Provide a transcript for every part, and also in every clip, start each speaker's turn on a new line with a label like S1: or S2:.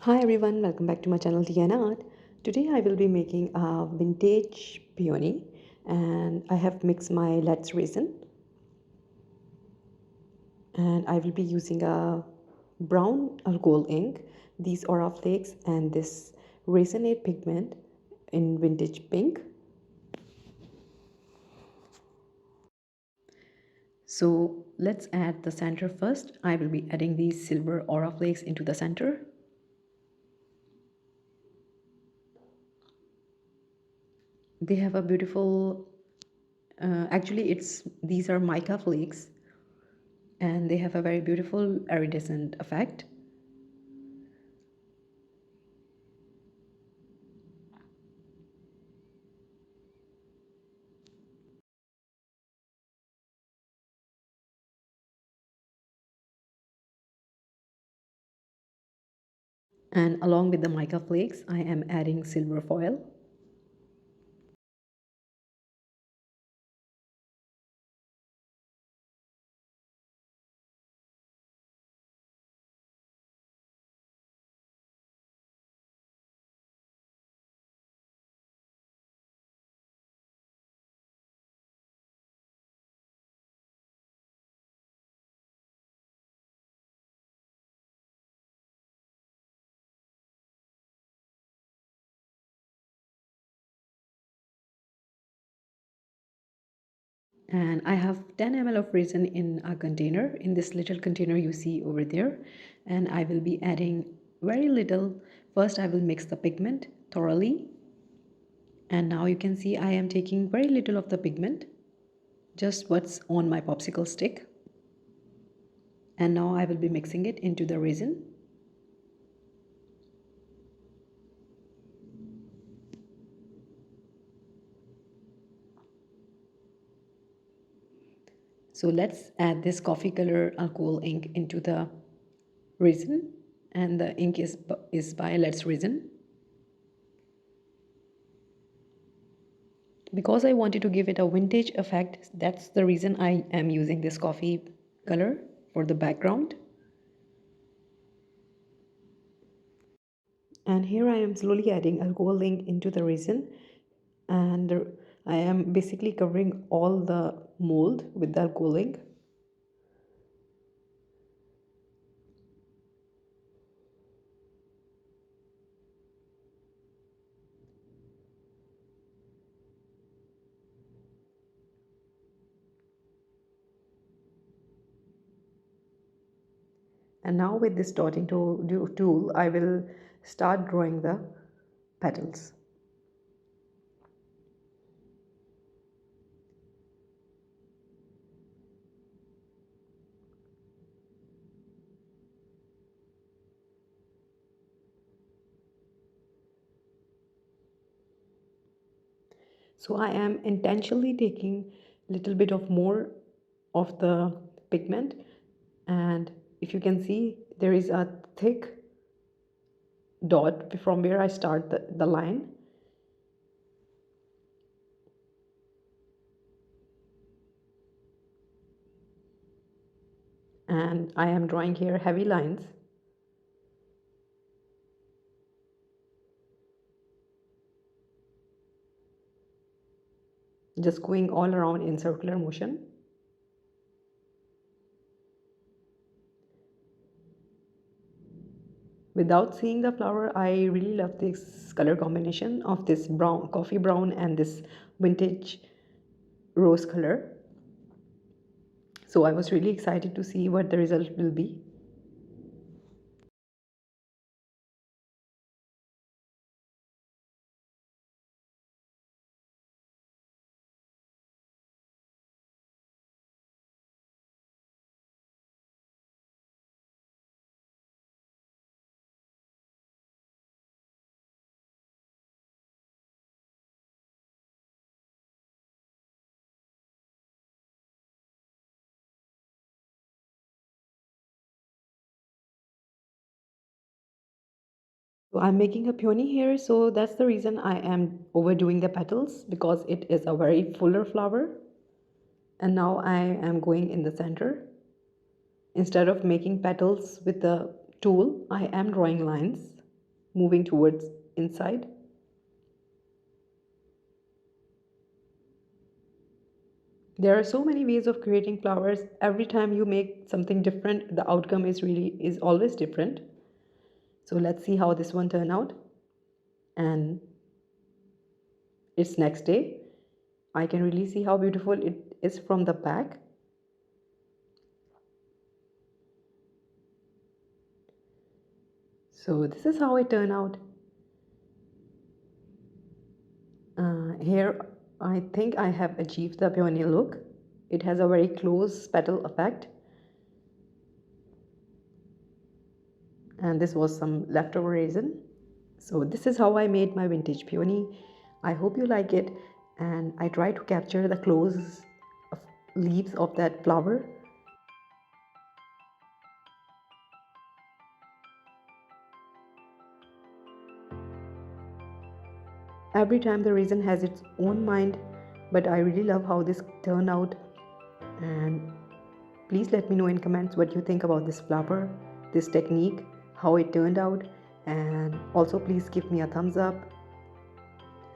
S1: Hi everyone, welcome back to my channel Tiana Art. Today I will be making a vintage peony and I have mixed my let's resin and I will be using a brown alcohol ink, these aura flakes and this resonate pigment in vintage pink. So let's add the center first. I will be adding these silver aura flakes into the center. They have a beautiful actually it's these are mica flakes and they have a very beautiful iridescent effect. And along with the mica flakes I am adding silver foil. And I have 10 ml of resin in a container, in this little container you see over there, and I will be adding very little. First I will mix the pigment thoroughly, and now you can see I am taking very little of the pigment, just what's on my popsicle stick, and now I will be mixing it into the resin. So let's add this coffee color alcohol ink into the resin, and the ink is by Let's Resin. Because I wanted to give it a vintage effect, that's the reason I am using this coffee color for the background. And here I am slowly adding alcohol ink into the resin, and I am basically covering all the mold with the alcohol ink. And now with this dotting tool, I will start drawing the petals. So I am intentionally taking a little bit of more of the pigment, and if you can see there is a thick dot from where I start the line. And I am drawing here heavy lines. Just going all around in circular motion. Without seeing the flower, I really love this color combination of this brown, coffee brown, and this vintage rose color. So I was really excited to see what the result will be. So I'm making a peony here, so that's the reason I am overdoing the petals, because it is a very fuller flower. And now I am going in the center. Instead of making petals with the tool, I am drawing lines. moving towards inside. There are so many ways of creating flowers. Every time you make something different, the outcome is always different. So let's see how this one turned out. And it's next day. I can really see how beautiful it is from the back. So this is how it turned out. Here I think I have achieved the peony look. It has a very close petal effect. And this was some leftover resin. So this is how I made my vintage peony. I hope you like it, and I try to capture the close of leaves of that flower. Every time the resin has its own mind, but I really love how this turned out. And please let me know in comments what you think about this flower, this technique, how it turned out, and also please give me a thumbs up.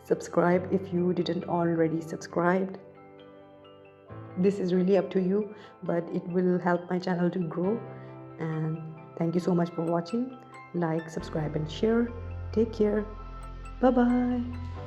S1: Subscribe if you didn't already subscribed. This is really up to you, but it will help my channel to grow. And thank you so much for watching. Like, subscribe and share. Take care. Bye bye.